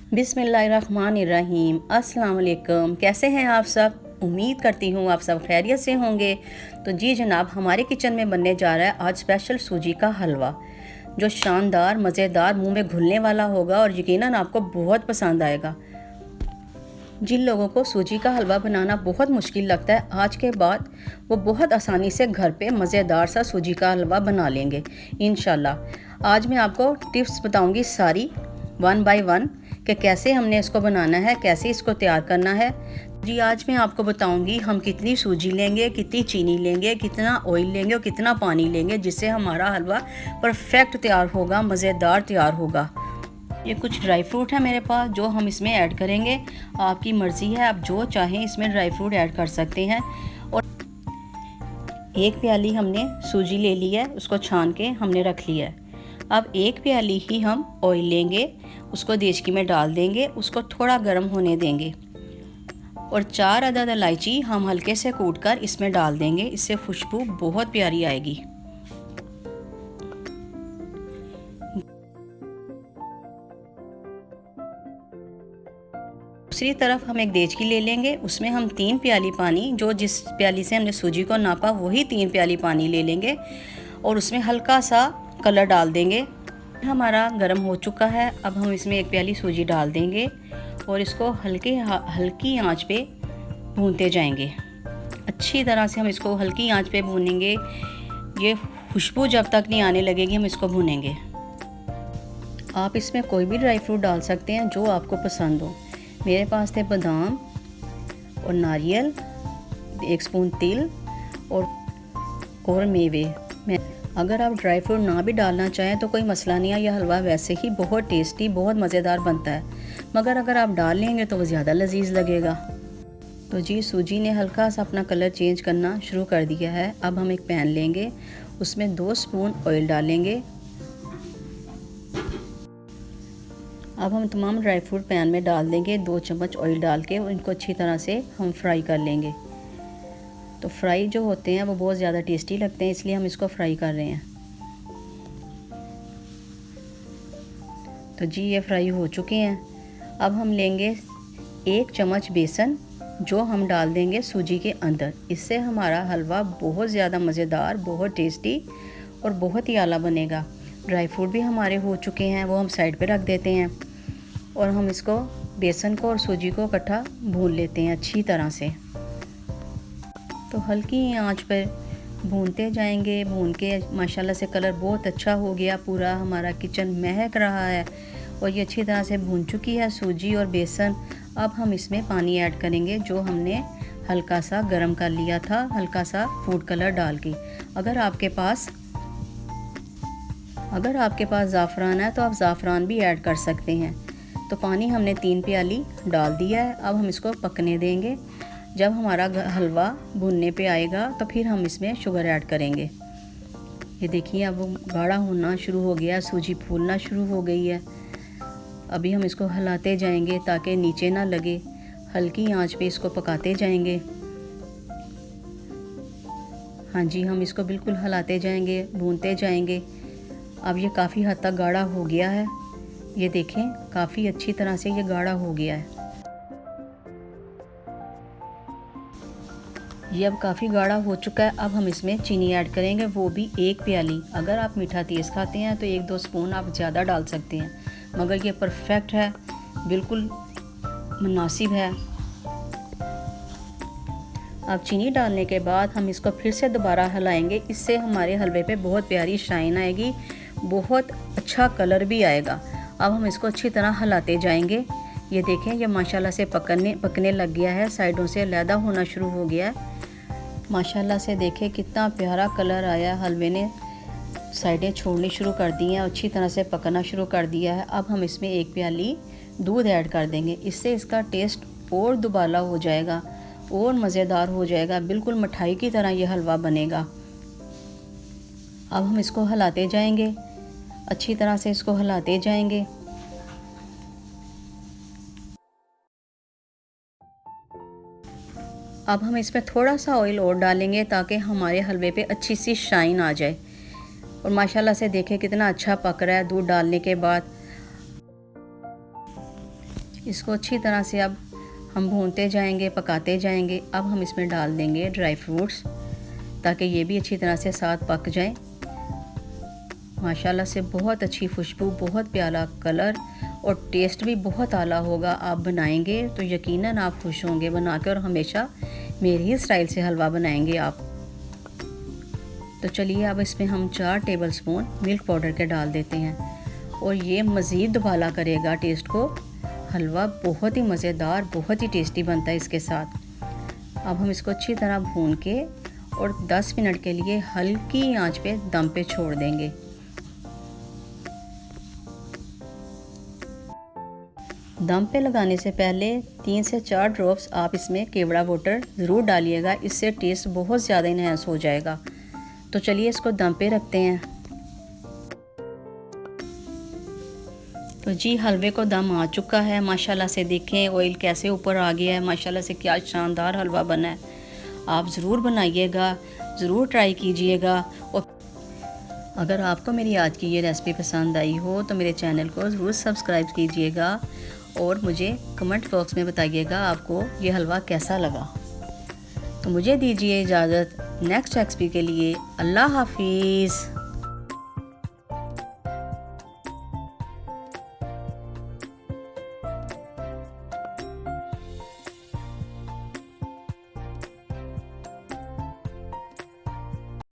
बिस्मिल्लाहिर्रहमानिर्रहीम। अस्सलाम वालेकुम। कैसे हैं आप सब? उम्मीद करती हूँ आप सब खैरियत से होंगे। तो जी जनाब, हमारे किचन में बनने जा रहा है आज स्पेशल सूजी का हलवा, जो शानदार, मज़ेदार, मुंह में घुलने वाला होगा और यकीनन आपको बहुत पसंद आएगा। जिन लोगों को सूजी का हलवा बनाना बहुत मुश्किल लगता है, आज के बाद वो बहुत आसानी से घर पे मज़ेदार सा सूजी का हलवा बना लेंगे इंशाल्लाह। आज मैं आपको टिप्स बताऊंगी सारी, वन बाय वन, कि कैसे हमने इसको बनाना है, कैसे इसको तैयार करना है। जी आज मैं आपको बताऊंगी हम कितनी सूजी लेंगे, कितनी चीनी लेंगे, कितना ऑयल लेंगे और कितना पानी लेंगे, जिससे हमारा हलवा परफेक्ट तैयार होगा, मज़ेदार तैयार होगा। ये कुछ ड्राई फ्रूट है मेरे पास जो हम इसमें ऐड करेंगे। आपकी मर्ज़ी है, आप जो चाहें इसमें ड्राई फ्रूट ऐड कर सकते हैं। और एक प्याली हमने सूजी ले ली है, उसको छान के हमने रख लिया है। अब एक प्याली ही हम ऑयल लेंगे, उसको देचकी में डाल देंगे, उसको थोड़ा गर्म होने देंगे और 4 अदद इलायची हम हल्के से कूट कर इसमें डाल देंगे। इससे खुशबू बहुत प्यारी आएगी। दूसरी तरफ हम एक देचकी ले लेंगे, उसमें हम 3 प्याली पानी, जो जिस प्याली से हमने सूजी को नापा वही 3 प्याली पानी ले लेंगे और उसमें हल्का सा कलर डाल देंगे। हमारा गर्म हो चुका है। अब हम इसमें एक प्याली सूजी डाल देंगे और इसको हल्की आंच पे भूनते जाएंगे। अच्छी तरह से हम इसको हल्की आंच पे भूनेंगे। ये खुशबू जब तक नहीं आने लगेगी हम इसको भूनेंगे। आप इसमें कोई भी ड्राई फ्रूट डाल सकते हैं जो आपको पसंद हो। मेरे पास थे बादाम और नारियल, 1 स्पून तिल और मेवे। अगर आप ड्राई फ्रूट ना भी डालना चाहें तो कोई मसला नहीं है, यह हलवा वैसे ही बहुत टेस्टी, बहुत मज़ेदार बनता है, मगर अगर आप डाल लेंगे तो वो ज़्यादा लजीज लगेगा। तो जी सूजी ने हल्का सा अपना कलर चेंज करना शुरू कर दिया है। अब हम एक पैन लेंगे, उसमें 2 स्पून ऑयल डालेंगे। अब हम तमाम ड्राई फ्रूट पैन में डाल देंगे, 2 चम्मच ऑयल डाल के इनको अच्छी तरह से हम फ्राई कर लेंगे। तो फ्राई जो होते हैं वो बहुत ज़्यादा टेस्टी लगते हैं, इसलिए हम इसको फ्राई कर रहे हैं। तो जी ये फ्राई हो चुके हैं। अब हम लेंगे 1 चम्मच बेसन, जो हम डाल देंगे सूजी के अंदर। इससे हमारा हलवा बहुत ज़्यादा मज़ेदार, बहुत टेस्टी और बहुत ही आला बनेगा। ड्राई फ्रूट भी हमारे हो चुके हैं, वो हम साइड पे रख देते हैं और हम इसको बेसन को और सूजी को इकट्ठा भून लेते हैं अच्छी तरह से। तो हल्की आंच पर भूनते जाएंगे। भून के माशाल्लाह से कलर बहुत अच्छा हो गया, पूरा हमारा किचन महक रहा है और ये अच्छी तरह से भून चुकी है सूजी और बेसन। अब हम इसमें पानी ऐड करेंगे जो हमने हल्का सा गरम कर लिया था, हल्का सा फूड कलर डाल के। अगर आपके पास ज़ाफ़रान है तो आप ज़ाफ़रान भी ऐड कर सकते हैं। तो पानी हमने 3 प्याली डाल दिया है। अब हम इसको पकने देंगे। जब हमारा हलवा भुनने पे आएगा तो फिर हम इसमें शुगर ऐड करेंगे। ये देखिए अब गाढ़ा होना शुरू हो गया, सूजी फूलना शुरू हो गई है। अभी हम इसको हिलाते जाएंगे ताकि नीचे ना लगे। हल्की आंच पे इसको पकाते जाएंगे। हाँ जी, हम इसको बिल्कुल हिलाते जाएंगे, भूनते जाएंगे। अब ये काफ़ी हद तक गाढ़ा हो गया है। ये देखें काफ़ी अच्छी तरह से ये गाढ़ा हो गया है। ये अब काफ़ी गाढ़ा हो चुका है। अब हम इसमें चीनी ऐड करेंगे, वो भी 1 प्याली। अगर आप मीठा तेज़ खाते हैं तो 1-2 स्पून आप ज़्यादा डाल सकते हैं, मगर ये परफेक्ट है, बिल्कुल मुनासिब है। अब चीनी डालने के बाद हम इसको फिर से दोबारा हिलाएंगे। इससे हमारे हलवे पे बहुत प्यारी शाइन आएगी, बहुत अच्छा कलर भी आएगा। अब हम इसको अच्छी तरह हिलाते जाएंगे। ये देखें ये माशाल्लाह से पकने लग गया है, साइडों से अलहदा होना शुरू हो गया है। माशाल्लाह से देखें कितना प्यारा कलर आया। हलवे ने साइडें छोड़नी शुरू कर दी हैं, अच्छी तरह से पकना शुरू कर दिया है। अब हम इसमें 1 प्याली दूध ऐड कर देंगे। इससे इसका टेस्ट और दुबाला हो जाएगा और मज़ेदार हो जाएगा, बिल्कुल मिठाई की तरह ये हलवा बनेगा। अब हम इसको हिलाते जाएंगे, अच्छी तरह से इसको हिलाते जाएंगे। अब हम इसमें थोड़ा सा ऑयल और डालेंगे ताकि हमारे हलवे पे अच्छी सी शाइन आ जाए। और माशाल्लाह से देखें कितना अच्छा पक रहा है दूध डालने के बाद। इसको अच्छी तरह से अब हम भूनते जाएंगे, पकाते जाएंगे। अब हम इसमें डाल देंगे ड्राई फ्रूट्स ताकि ये भी अच्छी तरह से साथ पक जाएं। माशाल्लाह से बहुत अच्छी खुशबू, बहुत प्यारा कलर और टेस्ट भी बहुत आला होगा। आप बनाएंगे तो यकीनन आप खुश होंगे बनाकर, और हमेशा मेरी ही स्टाइल से हलवा बनाएंगे आप। तो चलिए अब इसमें हम 4 टेबलस्पून मिल्क पाउडर के डाल देते हैं और ये मज़ीद दुबाला करेगा टेस्ट को। हलवा बहुत ही मज़ेदार, बहुत ही टेस्टी बनता है इसके साथ। अब हम इसको अच्छी तरह भून के और 10 मिनट के लिए हल्की आंच पे दम पे छोड़ देंगे। दम पे लगाने से पहले 3 से 4 ड्रॉप्स आप इसमें केवड़ा वाटर ज़रूर डालिएगा, इससे टेस्ट बहुत ज़्यादा इन्हेंस हो जाएगा। तो चलिए इसको दम पे रखते हैं। तो जी हलवे को दम आ चुका है। माशाल्लाह से देखें ऑयल कैसे ऊपर आ गया है। माशाल्लाह से क्या शानदार हलवा बना है। आप ज़रूर बनाइएगा, ज़रूर ट्राई कीजिएगा। और अगर आपको मेरी आज की ये रेसिपी पसंद आई हो तो मेरे चैनल को ज़रूर सब्सक्राइब कीजिएगा और मुझे कमेंट बॉक्स में बताइएगा आपको ये हलवा कैसा लगा। तो मुझे दीजिए इजाज़त नेक्स्ट रेसिपी के लिए। अल्लाह हाफिज़।